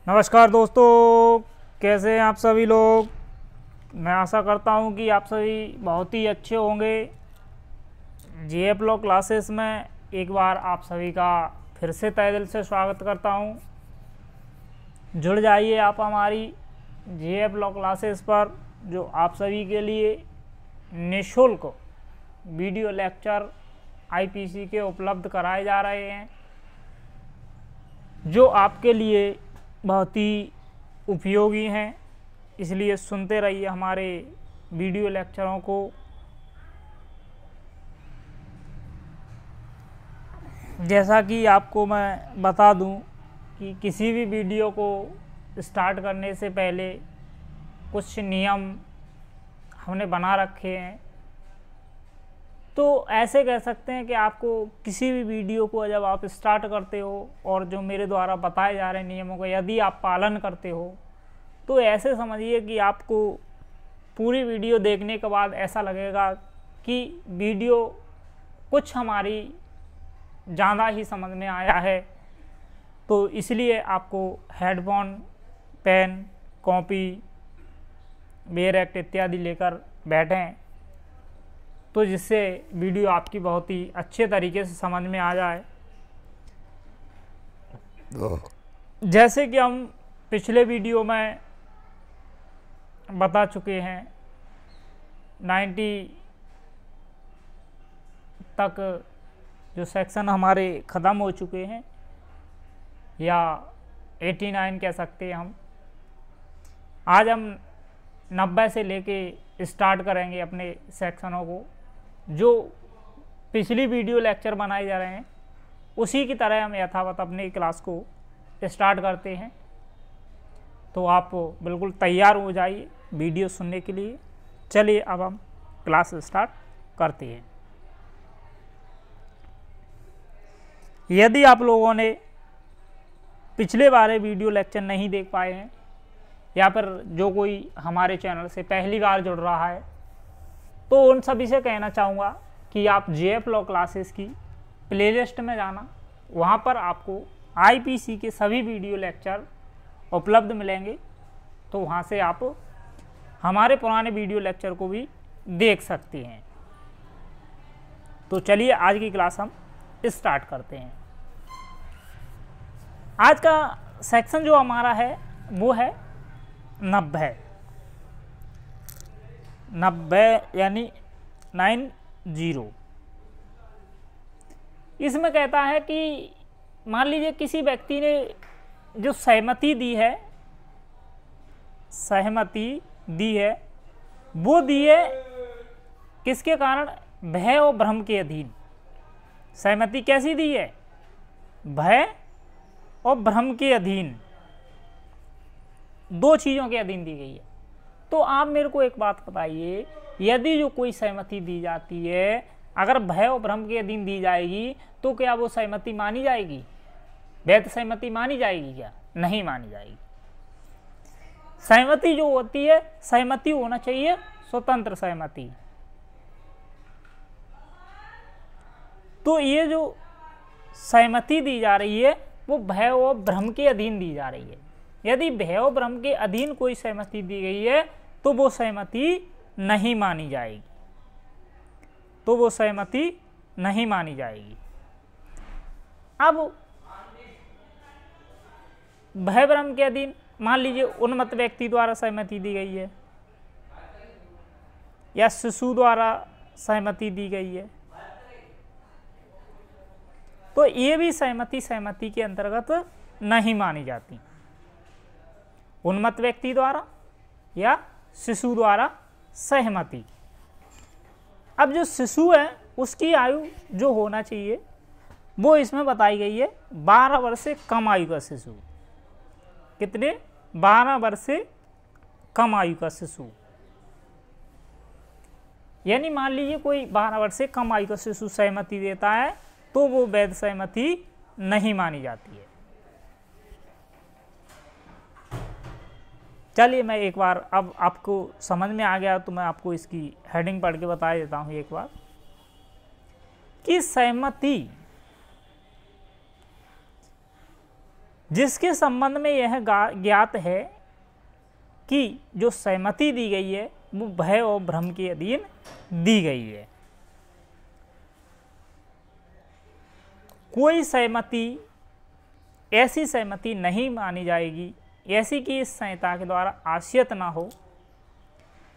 नमस्कार दोस्तों, कैसे हैं आप सभी लोग। मैं आशा करता हूं कि आप सभी बहुत ही अच्छे होंगे। जीएफ लॉ क्लासेस में एक बार आप सभी का फिर से तहे दिल से स्वागत करता हूं। जुड़ जाइए आप हमारी जीएफ लॉ क्लासेस पर, जो आप सभी के लिए निःशुल्क वीडियो लेक्चर आईपीसी के उपलब्ध कराए जा रहे हैं, जो आपके लिए बहुत ही उपयोगी हैं। इसलिए सुनते रहिए हमारे वीडियो लेक्चरों को। जैसा कि आपको मैं बता दूं कि किसी भी वीडियो को स्टार्ट करने से पहले कुछ नियम हमने बना रखे हैं। तो ऐसे कह सकते हैं कि आपको किसी भी वीडियो को जब आप स्टार्ट करते हो और जो मेरे द्वारा बताए जा रहे नियमों का यदि आप पालन करते हो, तो ऐसे समझिए कि आपको पूरी वीडियो देखने के बाद ऐसा लगेगा कि वीडियो कुछ हमारी ज़्यादा ही समझ में आया है। तो इसलिए आपको हेडफोन, पेन, कॉपी, बेरेक्ट इत्यादि लेकर बैठें, तो जिससे वीडियो आपकी बहुत ही अच्छे तरीके से समझ में आ जाए। जैसे कि हम पिछले वीडियो में बता चुके हैं, 90 तक जो सेक्शन हमारे ख़त्म हो चुके हैं, या 89 कह सकते हैं हम। आज हम 90 से लेके स्टार्ट करेंगे अपने सेक्शनों को। जो पिछली वीडियो लेक्चर बनाए जा रहे हैं उसी की तरह हम यथावत अपनी क्लास को स्टार्ट करते हैं। तो आप बिल्कुल तैयार हो जाइए वीडियो सुनने के लिए। चलिए अब हम क्लास स्टार्ट करते हैं। यदि आप लोगों ने पिछले वाले वीडियो लेक्चर नहीं देख पाए हैं, या फिर जो कोई हमारे चैनल से पहली बार जुड़ रहा है, तो उन सभी से कहना चाहूँगा कि आप जीएफ लॉ क्लासेस की प्लेलिस्ट में जाना। वहाँ पर आपको आईपीसी के सभी वीडियो लेक्चर उपलब्ध मिलेंगे। तो वहाँ से आप हमारे पुराने वीडियो लेक्चर को भी देख सकते हैं। तो चलिए आज की क्लास हम स्टार्ट करते हैं। आज का सेक्शन जो हमारा है वो है 90 यानी 90। इसमें कहता है कि मान लीजिए किसी व्यक्ति ने जो सहमति दी है, वो दी है किसके कारण? भय और भ्रम के अधीन। सहमति कैसी दी है? भय और भ्रम के अधीन, दो चीज़ों के अधीन दी गई है। तो आप मेरे को एक बात बताइए, यदि जो कोई सहमति दी जाती है अगर भय और भ्रम के अधीन दी जाएगी, तो क्या वो सहमति मानी जाएगी? वैध सहमति मानी जाएगी? क्या नहीं मानी जाएगी। सहमति जो होती है, सहमति होना चाहिए स्वतंत्र सहमति। तो ये जो सहमति दी जा रही है वो भय और भ्रम के अधीन दी जा रही है। यदि भय और भ्रम के अधीन कोई सहमति दी गई है तो वो सहमति नहीं मानी जाएगी। अब भय भ्रम के अधीन मान लीजिए उन्मत्त व्यक्ति द्वारा सहमति दी गई है, या शिशु द्वारा सहमति दी गई है, तो ये भी सहमति के अंतर्गत नहीं मानी जाती। उन्मत्त व्यक्ति द्वारा या शिशु द्वारा सहमति। अब जो शिशु है उसकी आयु जो होना चाहिए वो इसमें बताई गई है 12 वर्ष से कम आयु का शिशु। कितने? 12 वर्ष से कम आयु का शिशु। यानी मान लीजिए कोई 12 वर्ष से कम आयु का शिशु सहमति देता है तो वो वैध सहमति नहीं मानी जाती है। चलिए मैं एक बार, अब आपको समझ में आ गया तो मैं आपको इसकी हेडिंग पढ़ के बता देता हूँ एक बार कि सहमति जिसके संबंध में यह ज्ञात है कि जो सहमति दी गई है वो भय और भ्रम के अधीन दी गई है। कोई सहमति ऐसी सहमति नहीं मानी जाएगी ऐसी कि इस संहिता के द्वारा आश्रित ना हो।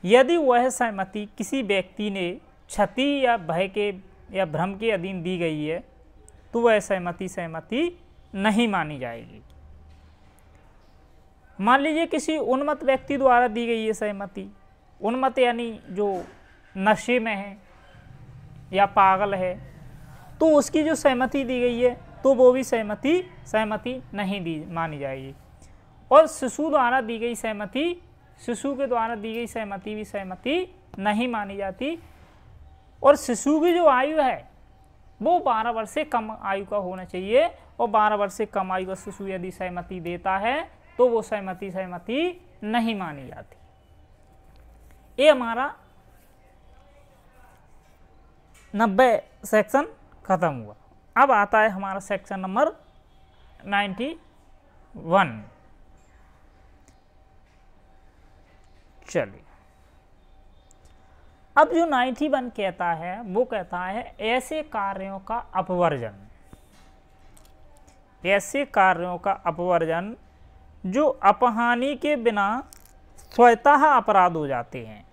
यदि वह सहमति किसी व्यक्ति ने क्षति या भय के या भ्रम के अधीन दी गई है तो वह सहमति नहीं मानी जाएगी। मान लीजिए किसी उन्मत्त व्यक्ति द्वारा दी गई है सहमति, उन्मत्त यानी जो नशे में है या पागल है, तो उसकी जो सहमति दी गई है तो वो भी सहमति नहीं मानी जाएगी। और शिशु द्वारा दी गई सहमति, शिशु के द्वारा दी गई सहमति भी सहमति नहीं मानी जाती। और शिशु की जो आयु है वो 12 वर्ष से कम आयु का होना चाहिए, और 12 वर्ष से कम आयु का शिशु यदि सहमति देता है तो वो सहमति नहीं मानी जाती। ये हमारा 90 सेक्शन खत्म हुआ। अब आता है हमारा सेक्शन नंबर 91। चलिए, अब जो 91 कहता है वो कहता है ऐसे कार्यों का अपवर्जन, ऐसे कार्यों का अपवर्जन जो अपहानि के बिना स्वतः अपराध हो जाते हैं।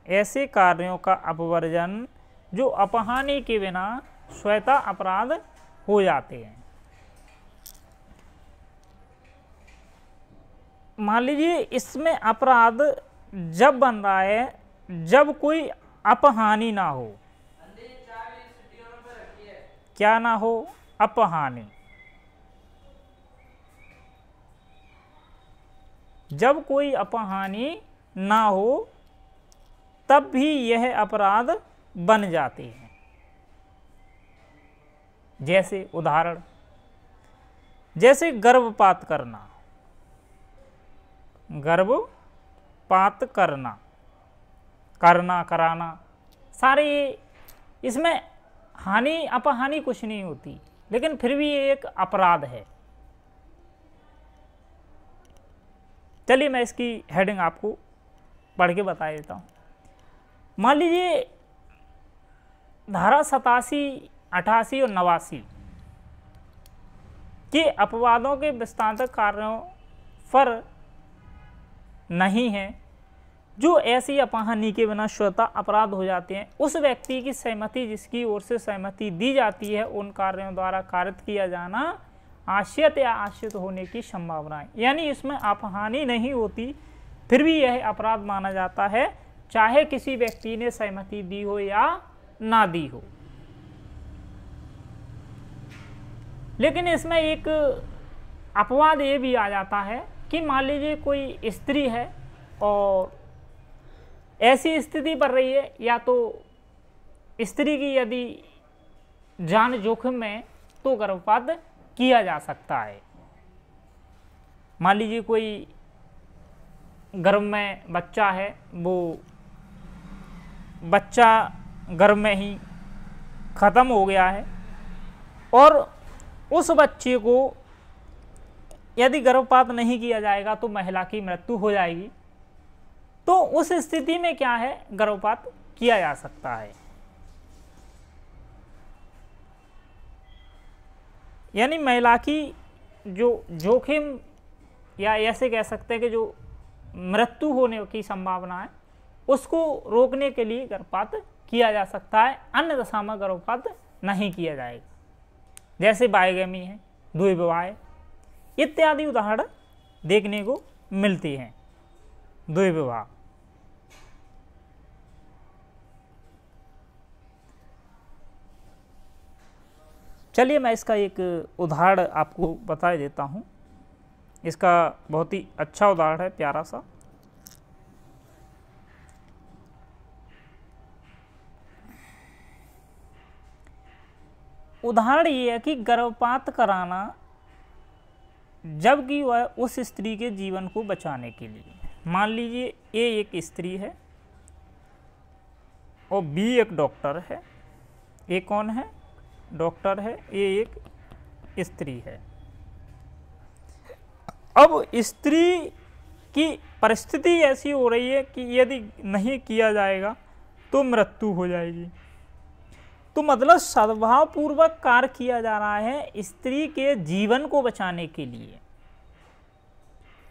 ऐसे कार्यों का अपवर्जन जो अपहानि के बिना स्वतः अपराध हो जाते हैं। मान लीजिए इसमें अपराध जब बन रहा है जब कोई अपहानि ना हो। क्या ना हो? अपहानि। जब कोई अपहानि ना हो तब भी यह अपराध बन जाते हैं। जैसे उदाहरण, जैसे गर्भपात करना, गर्भपात करना, कराना, सारे ये, इसमें हानि अपहानि कुछ नहीं होती, लेकिन फिर भी ये एक अपराध है। चलिए मैं इसकी हेडिंग आपको पढ़ के बता देता हूँ। मान लीजिए धारा 87, 88 और 89 के अपवादों के विस्तारक कार्यों पर नहीं है, जो ऐसी अपहानि के बिना स्वतः अपराध हो जाते हैं। उस व्यक्ति की सहमति जिसकी ओर से सहमति दी जाती है उन कार्यों द्वारा कारित किया जाना आश्रित या आश्रित होने की संभावना है। यानी इसमें अपहानि नहीं होती फिर भी यह अपराध माना जाता है, चाहे किसी व्यक्ति ने सहमति दी हो या ना दी हो। लेकिन इसमें एक अपवाद ये भी आ जाता है कि मान लीजिए कोई स्त्री है और ऐसी स्थिति बन रही है, या तो स्त्री की यदि जान जोखिम में तो गर्भपात किया जा सकता है। मान लीजिए कोई गर्भ में बच्चा है, वो बच्चा गर्भ में ही ख़त्म हो गया है और उस बच्चे को यदि गर्भपात नहीं किया जाएगा तो महिला की मृत्यु हो जाएगी। तो उस स्थिति में क्या है, गर्भपात किया जा सकता है। यानी महिला की जो जोखिम या ऐसे कह सकते हैं कि जो मृत्यु होने की संभावना है उसको रोकने के लिए गर्भपात किया जा सकता है, अन्य दशा में गर्भपात नहीं किया जाएगा। जैसे बाइगेमी है, द्विविवाह इत्यादि उदाहरण देखने को मिलती हैं। द्विविवाह, चलिए मैं इसका एक उदाहरण आपको बता देता हूँ। इसका बहुत ही अच्छा उदाहरण है, प्यारा सा। उदाहरण ये है कि गर्भपात कराना जबकि वह उस स्त्री के जीवन को बचाने के लिए। मान लीजिए ए एक स्त्री है और बी एक डॉक्टर है। ए कौन है? डॉक्टर है। ए एक स्त्री है। अब स्त्री की परिस्थिति ऐसी हो रही है कि यदि नहीं किया जाएगा तो मृत्यु हो जाएगी। तो मतलब सद्भावपूर्वक कार्य किया जा रहा है स्त्री के जीवन को बचाने के लिए,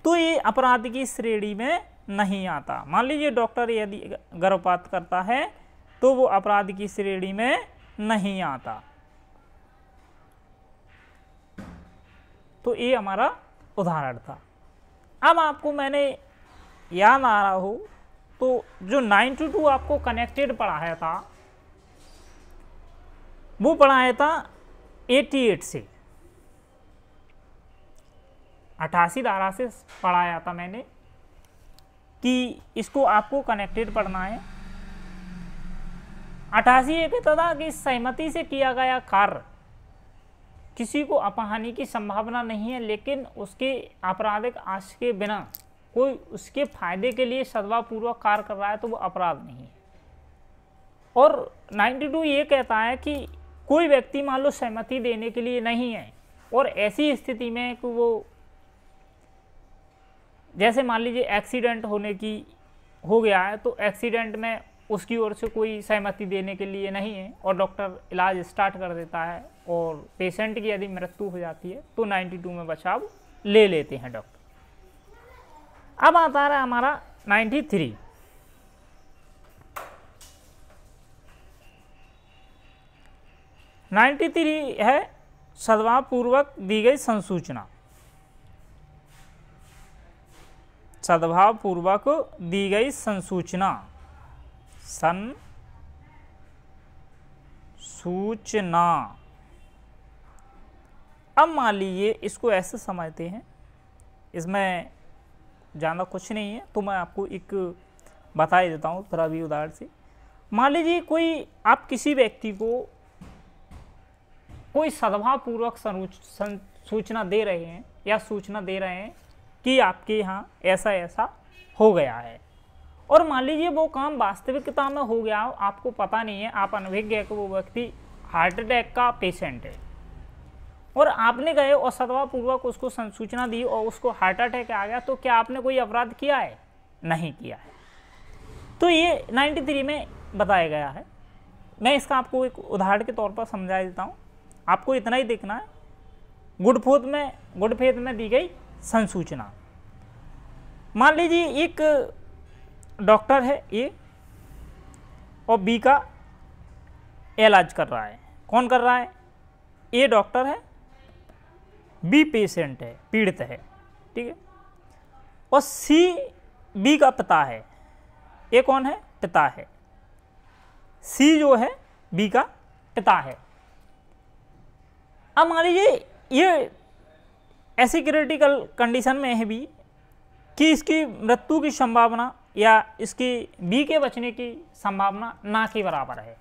तो ये अपराध की श्रेणी में नहीं आता। मान लीजिए डॉक्टर यदि गर्भपात करता है तो वो अपराध की श्रेणी में नहीं आता। तो ये हमारा उदाहरण था। अब आपको मैंने याद आ रहा हो तो जो 92 आपको कनेक्टेड पढ़ाया था वो पढ़ाया था 88 से, 88 धारा से पढ़ाया था मैंने कि इसको आपको कनेक्टेड पढ़ना है। 88 ये कहता था कि सहमति से किया गया कार्य किसी को अपहानि की संभावना नहीं है, लेकिन उसके आपराधिक आशय के बिना कोई उसके फायदे के लिए सद्भावपूर्वक कार्य कर रहा है तो वो अपराध नहीं है। और 92 ये कहता है कि कोई व्यक्ति मान लो सहमति देने के लिए नहीं है और ऐसी स्थिति में कि वो जैसे मान लीजिए एक्सीडेंट होने की हो गया है तो एक्सीडेंट में उसकी ओर से कोई सहमति देने के लिए नहीं है और डॉक्टर इलाज स्टार्ट कर देता है और पेशेंट की यदि मृत्यु हो जाती है तो 92 में बचाव ले लेते हैं डॉक्टर। अब आता रहा हमारा 93। 93 है सद्भावपूर्वक दी गई संसूचना। सद्भावपूर्वक दी गई संसूचना, संसूचना। अब मान लीजिए इसको ऐसे समझते हैं, इसमें ज़्यादा कुछ नहीं है तो मैं आपको एक बता ही देता हूँ थोड़ा भी उदाहरण से। मान लीजिए कोई आप किसी व्यक्ति को कोई सद्भावपूर्वक सूचना दे रहे हैं या सूचना दे रहे हैं कि आपके यहाँ ऐसा ऐसा हो गया है और मान लीजिए वो काम वास्तविकता में हो गया हो, आपको पता नहीं है, आप अनभिज्ञ है कि वो व्यक्ति हार्ट अटैक का पेशेंट है और आपने गए और सद्भावपूर्वक उसको सूचना दी और उसको हार्ट अटैक आ गया, तो क्या आपने कोई अपराध किया है? नहीं किया है। तो ये 93 में बताया गया है। मैं इसका आपको एक उदाहरण के तौर पर समझा देता हूँ, आपको इतना ही देखना है। गुड फेथ में दी गई संसूचना। मान लीजिए एक डॉक्टर है ए और बी का इलाज कर रहा है। कौन कर रहा है? ए डॉक्टर है, बी पेशेंट है, पीड़ित है, ठीक है। और सी बी का पिता है। ए कौन है? पिता है। सी जो है बी का पिता है। अब मान लीजिए ये ऐसी क्रिटिकल कंडीशन में है बी कि इसकी मृत्यु की संभावना या इसकी बी के बचने की संभावना ना के बराबर है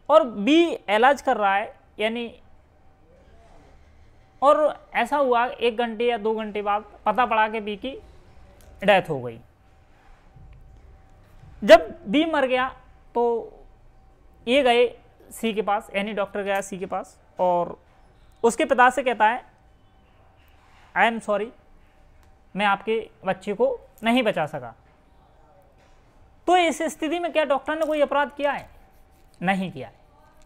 और बी इलाज कर रहा है, यानी और ऐसा हुआ 1 घंटे या 2 घंटे बाद पता पड़ा कि बी की डेथ हो गई। जब बी मर गया तो ए गए सी के पास, यानी डॉक्टर गया सी के पास और उसके पिता से कहता है आई एम सॉरी, मैं आपके बच्चे को नहीं बचा सका। तो इस स्थिति में क्या डॉक्टर ने कोई अपराध किया है? नहीं किया है,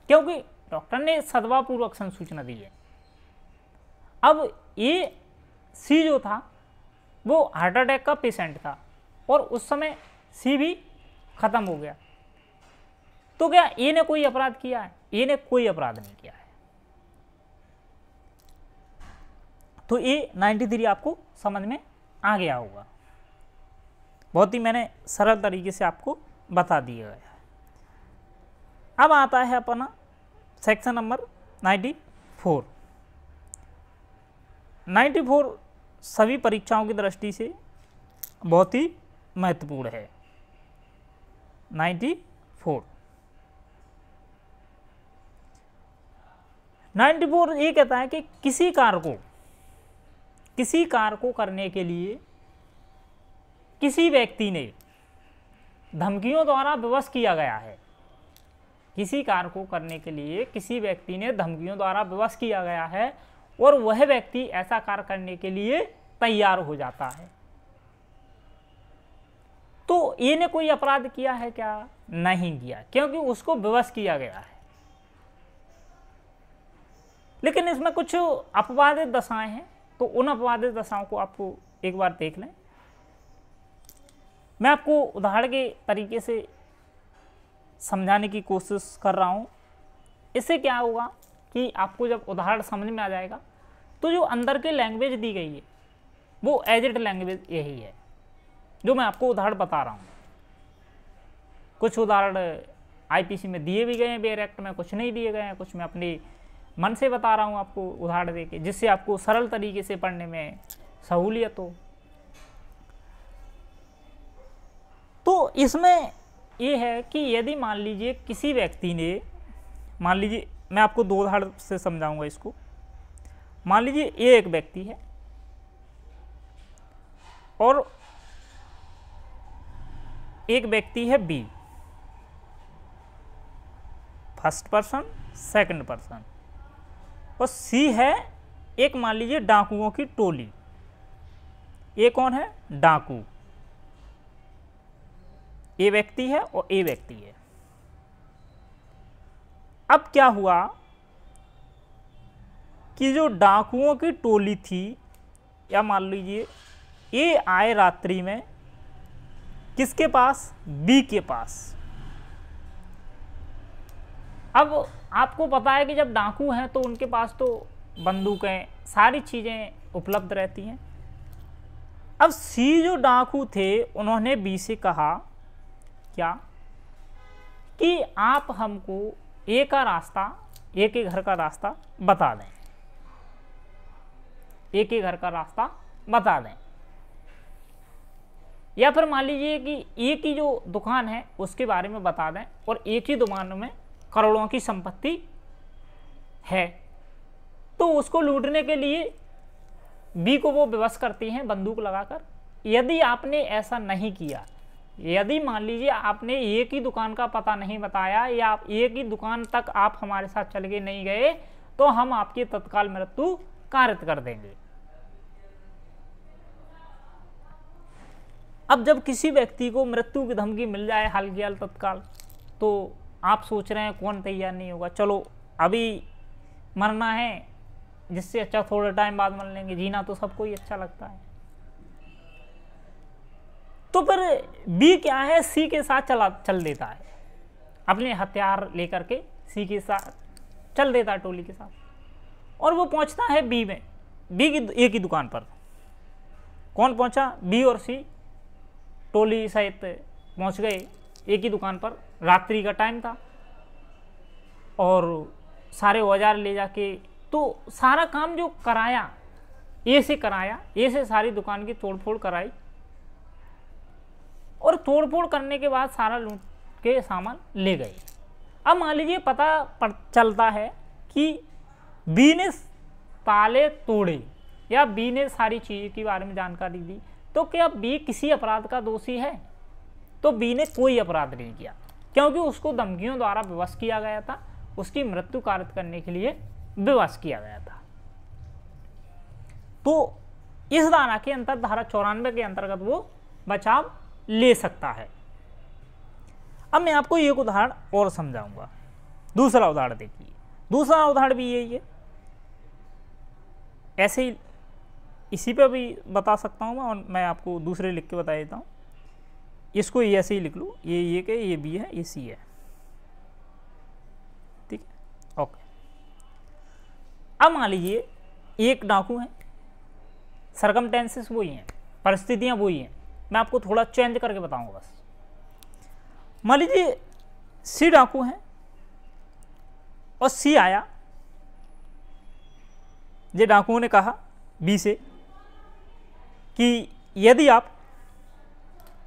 क्योंकि डॉक्टर ने सद्भावपूर्वक संसूचना दी है। अब ये सी जो था वो हार्ट अटैक का पेशेंट था और उस समय सी भी खत्म हो गया, तो क्या ए ने कोई अपराध किया है? ए ने कोई अपराध नहीं किया है। तो ये 93 आपको समझ में आ गया होगा। बहुत ही मैंने सरल तरीके से आपको बता दिया गया है। अब आता है अपना सेक्शन नंबर 94। 94 सभी परीक्षाओं की दृष्टि से बहुत ही महत्वपूर्ण है। 94 ये कहता है कि किसी कार्य को करने के लिए किसी व्यक्ति ने धमकियों द्वारा विवश किया गया है। किसी कार्य को करने के लिए किसी व्यक्ति ने धमकियों द्वारा विवश किया गया है और वह व्यक्ति ऐसा कार्य करने के लिए तैयार हो जाता है। तो ए ने कोई अपराध किया है क्या? नहीं किया, क्योंकि उसको विवश किया गया है। लेकिन इसमें कुछ अपवादित दशाएं हैं, तो उन अपवादित दशाओं को आपको एक बार देख लें। मैं आपको उदाहरण के तरीके से समझाने की कोशिश कर रहा हूं। इससे क्या होगा कि आपको जब उदाहरण समझ में आ जाएगा तो जो अंदर की लैंग्वेज दी गई है वो एज इट लैंग्वेज यही है जो मैं आपको उदाहरण बता रहा हूँ। कुछ उदाहरण आईपीसी में दिए भी गए हैं बेयर एक्ट में, कुछ नहीं दिए गए हैं, कुछ मैं अपने मन से बता रहा हूँ आपको उदाहरण देके, जिससे आपको सरल तरीके से पढ़ने में सहूलियत हो। तो इसमें ये है कि यदि मान लीजिए किसी व्यक्ति ने, मान लीजिए मैं आपको दो उदाहरण से समझाऊंगा इसको। मान लीजिए ये एक व्यक्ति है और एक व्यक्ति है B, first person second person, और सी है एक मान लीजिए डाकुओं की टोली। ये कौन है? डाकू। ए व्यक्ति है और ए व्यक्ति है। अब क्या हुआ कि जो डाकुओं की टोली थी, या मान लीजिए ये आए रात्रि में किसके पास? बी के पास। अब आपको पता है कि जब डाकू हैं तो उनके पास तो बंदूकें, सारी चीज़ें उपलब्ध रहती हैं। अब सी जो डाकू थे उन्होंने बी से कहा क्या कि आप हमको ए का रास्ता, ए के घर का रास्ता बता दें, ए के घर का रास्ता बता दें। या फिर मान लीजिए कि ए की जो दुकान है उसके बारे में बता दें, और एक ही दुकान में करोड़ों की संपत्ति है। तो उसको लूटने के लिए बी को वो विवश करती हैं बंदूक लगाकर। यदि आपने ऐसा नहीं किया, यदि मान लीजिए आपने ए की दुकान का पता नहीं बताया या आप ए की दुकान तक आप हमारे साथ चल के नहीं गए, तो हम आपकी तत्काल मृत्यु कारित कर देंगे। अब जब किसी व्यक्ति को मृत्यु की धमकी मिल जाए हल्की हाल तत्काल, तो आप सोच रहे हैं कौन तैयार नहीं होगा। चलो अभी मरना है, जिससे अच्छा थोड़े टाइम बाद मर लेंगे, जीना तो सबको ही अच्छा लगता है। तो फिर बी क्या है, सी के साथ चल देता है, अपने हथियार लेकर के सी के साथ चल देता है टोली के साथ, और वो पहुंचता है बी में, बी की ए की दुकान पर। कौन पहुंचा? बी और सी टोली सहित पहुंच गए ए की दुकान पर। रात्रि का टाइम था और सारे औजार ले जाके, तो सारा काम जो कराया ए से कराया, ए से सारी दुकान की तोड़फोड़ कराई, और तोड़फोड़ करने के बाद सारा लूट के सामान ले गए। अब मान लीजिए पता चलता है कि बी ने ताले तोड़े या बी ने सारी चीज़ के बारे में जानकारी दी, तो क्या बी किसी अपराध का दोषी है? तो बी ने कोई अपराध नहीं किया, क्योंकि उसको धमकियों द्वारा विवश किया गया था, उसकी मृत्यु कारित करने के लिए विवश किया गया था। तो इस धारा के अंतर, धारा 94 के अंतर्गत वो बचाव ले सकता है। अब मैं आपको एक उदाहरण और समझाऊंगा। दूसरा उदाहरण देखिए, दूसरा उदाहरण भी यही है, ऐसे ही इसी पे भी बता सकता हूँ मैं, और मैं आपको दूसरे लिख के बता देता हूँ। इसको ऐसे ही लिख लो, ये के ये बी है, ये सी है, ठीक है, ओके। अब मान लीजिए एक डाकू है, सरकमटेंसेस वही हैं, परिस्थितियां वही हैं, मैं आपको थोड़ा चेंज करके बताऊंगा बस। मान लीजिए सी डाकू है और सी आया, ये डाकुओं ने कहा बी से कि यदि आप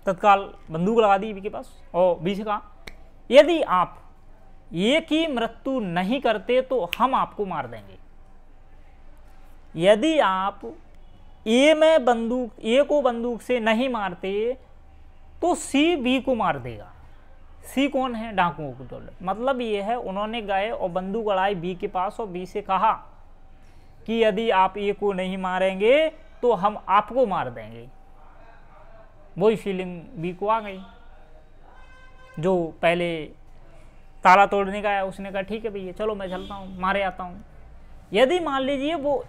तत्काल बंदूक लगा दी बी के पास, और बी से कहा यदि आप ए की मृत्यु नहीं करते तो हम आपको मार देंगे। यदि आप ए में बंदूक, ए को बंदूक से नहीं मारते तो सी बी को मार देगा। सी कौन है? डाकुओं को। मतलब ये है, उन्होंने गए और बंदूक लड़ाई बी के पास और बी से कहा कि यदि आप ए को नहीं मारेंगे तो हम आपको मार देंगे। वही फीलिंग बी को आ गई। जो पहले ताला तोड़ने का है उसने कहा ठीक है भैया चलो मैं चलता हूँ, मारे आता हूँ। यदि मान लीजिए वो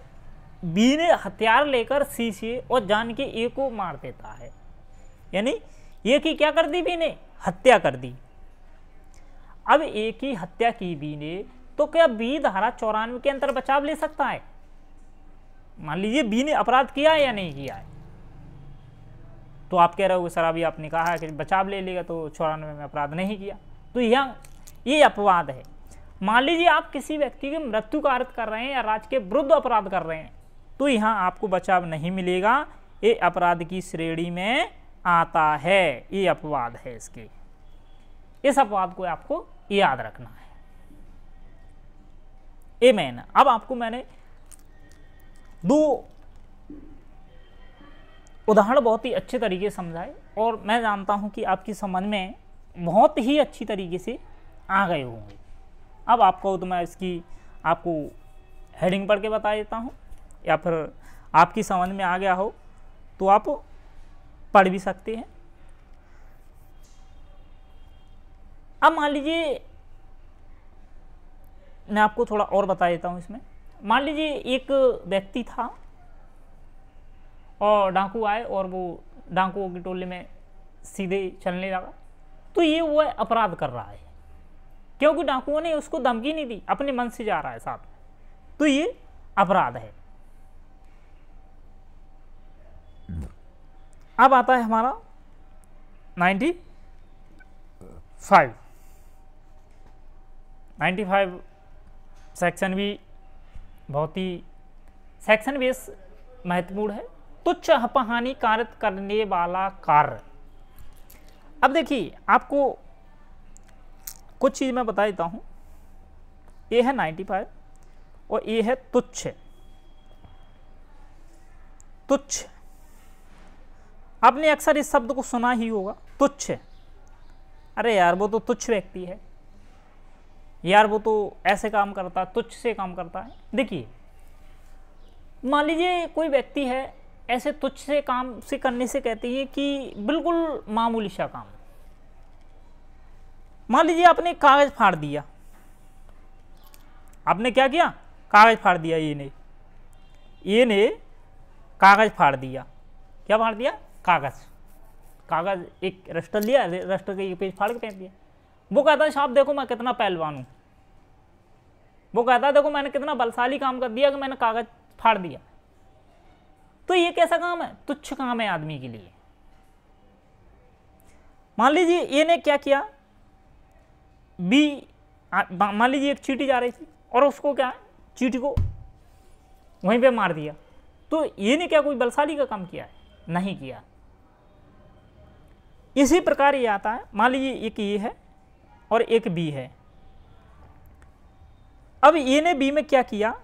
बी ने हथियार लेकर सी से और जान के ए को मार देता है, यानी ए की क्या कर दी बी ने, हत्या कर दी। अब ए की हत्या की बी ने, तो क्या बी धारा 94 के अंतर बचाव ले सकता है? मान लीजिए बी ने अपराध किया है या नहीं किया है, तो आप कह रहे हो सर अभी आपने कहा है कि बचाव ले लेगा तो 94 में अपराध नहीं किया, तो यहाँ ये अपवाद है। मान लीजिए आप किसी व्यक्ति की मृत्यु का अर्थ कर रहे हैं या राज्य के विरुद्ध अपराध कर रहे हैं, तो यहाँ आपको बचाव नहीं मिलेगा, ये अपराध की श्रेणी में आता है, ये अपवाद है इसके। इस अपवाद को आपको याद रखना है। ए मैन, अब आपको मैंने दो उदाहरण बहुत ही अच्छे तरीके से समझाए और मैं जानता हूं कि आपकी समझ में बहुत ही अच्छी तरीके से आ गए होंगे। अब आपको तो मैं इसकी आपको हेडिंग पढ़ के बता देता हूं, या फिर आपकी समझ में आ गया हो तो आप पढ़ भी सकते हैं। अब मान लीजिए मैं आपको थोड़ा और बता देता हूं इसमें। मान लीजिए एक व्यक्ति था और डाकू आए और वो डाकुओं की टोली में सीधे चलने लगा, तो ये वो अपराध कर रहा है क्योंकि डाकुओं ने उसको धमकी नहीं दी, अपने मन से जा रहा है साथ में, तो ये अपराध है। अब आता है हमारा 95 सेक्शन भी बहुत ही सेक्शन बेस महत्वपूर्ण है। तुच्छ अपहानि कारित करने वाला कार्य। अब देखिए आपको कुछ चीज मैं बता देता हूं। ये है 95 और ये है तुच्छ। तुच्छ आपने अक्सर इस शब्द को सुना ही होगा, तुच्छ। अरे यार वो तो तुच्छ व्यक्ति है, यार वो तो ऐसे काम करता है, तुच्छ से काम करता है। देखिए मान लीजिए कोई व्यक्ति है, ऐसे तुच्छ से काम से करने से कहते हैं कि बिल्कुल मामूली सा काम। मान लीजिए आपने कागज फाड़ दिया, आपने क्या किया, कागज फाड़ दिया। ये ने कागज फाड़ दिया। क्या फाड़ दिया? कागज एक रजिस्टर लिया, रजिस्टर के पेज फाड़ के फेंक दिया। वो कहता है साहब देखो मैं कितना पहलवान हूं, वो कहता है देखो मैंने कितना बलशाली काम कर दिया कि मैंने कागज फाड़ दिया। तो ये कैसा काम है? तुच्छ काम है आदमी के लिए। मान लीजिए ये ने क्या किया, मान लीजिए एक चींटी जा रही थी और उसको क्या है, चींटी को वहीं पे मार दिया। तो ये ने क्या कोई बलशाली का काम किया है? नहीं किया। इसी प्रकार ये आता है, मान लीजिए एक ये है और एक बी है। अब ए ने बी में क्या किया,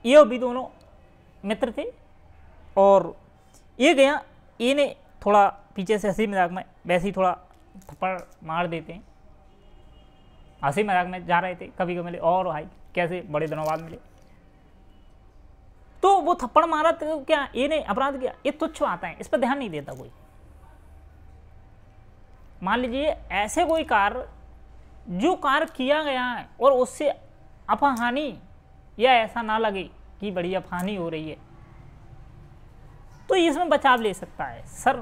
ए और बी दोनों मित्र थे और ये गया, ए ने थोड़ा पीछे से हंसी मजाक में वैसे ही थोड़ा थप्पड़ मार देते हैं, हंसी मजाक में जा रहे थे, कभी कभी मिले और भाई कैसे बड़े दिनों बाद मिले, तो वो थप्पड़ मारा तो क्या ये ने अपराध किया? ये तुच्छ आता है, इस पर ध्यान नहीं देता कोई। मान लीजिए ऐसे कोई कार्य जो कार्य किया गया है और उससे अपहानि या ऐसा ना लगे कि बड़ी अपहानि हो रही है, तो इसमें बचाव ले सकता है। सर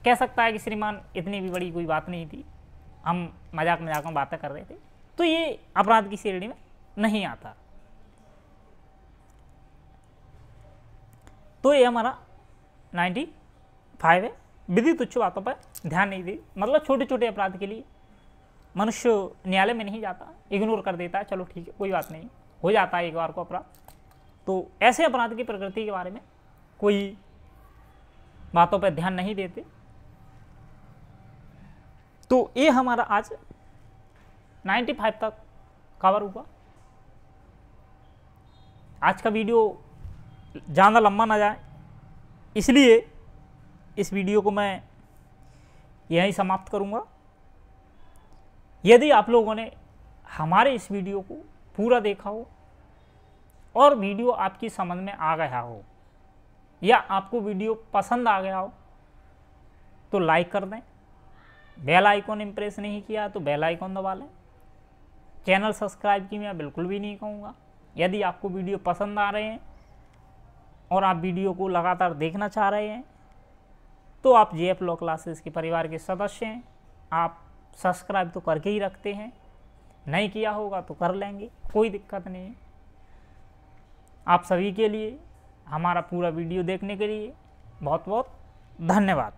कह सकता है कि श्रीमान इतनी भी बड़ी कोई बात नहीं थी, हम मजाक मजाक में बातें कर रहे थे, तो ये अपराध की श्रेणी में नहीं आता। तो ये हमारा 95 है। विधि तुच्छ बातों पर ध्यान नहीं दी, मतलब छोटे छोटे अपराध के लिए मनुष्य न्यायालय में नहीं जाता, इग्नोर कर देता है, चलो ठीक है कोई बात नहीं, हो जाता है एक बार को अपराध। तो ऐसे अपराध की प्रकृति के बारे में कोई बातों पर ध्यान नहीं देते। तो ये हमारा आज 95 तक कवर हुआ। आज का वीडियो ज़्यादा लंबा ना जाए, इसलिए इस वीडियो को मैं यहीं समाप्त करूंगा। यदि आप लोगों ने हमारे इस वीडियो को पूरा देखा हो और वीडियो आपकी समझ में आ गया हो या आपको वीडियो पसंद आ गया हो तो लाइक कर दें। बेल आइकॉन इम्प्रेस नहीं किया तो बेल आइकॉन दबा लें। चैनल सब्सक्राइब की मैं बिल्कुल भी नहीं कहूँगा। यदि आपको वीडियो पसंद आ रहे हैं और आप वीडियो को लगातार देखना चाह रहे हैं तो आप JF लॉ क्लासेस के परिवार के सदस्य हैं। आप सब्सक्राइब तो करके ही रखते हैं, नहीं किया होगा तो कर लेंगे, कोई दिक्कत नहीं है। आप सभी के लिए हमारा पूरा वीडियो देखने के लिए बहुत बहुत धन्यवाद।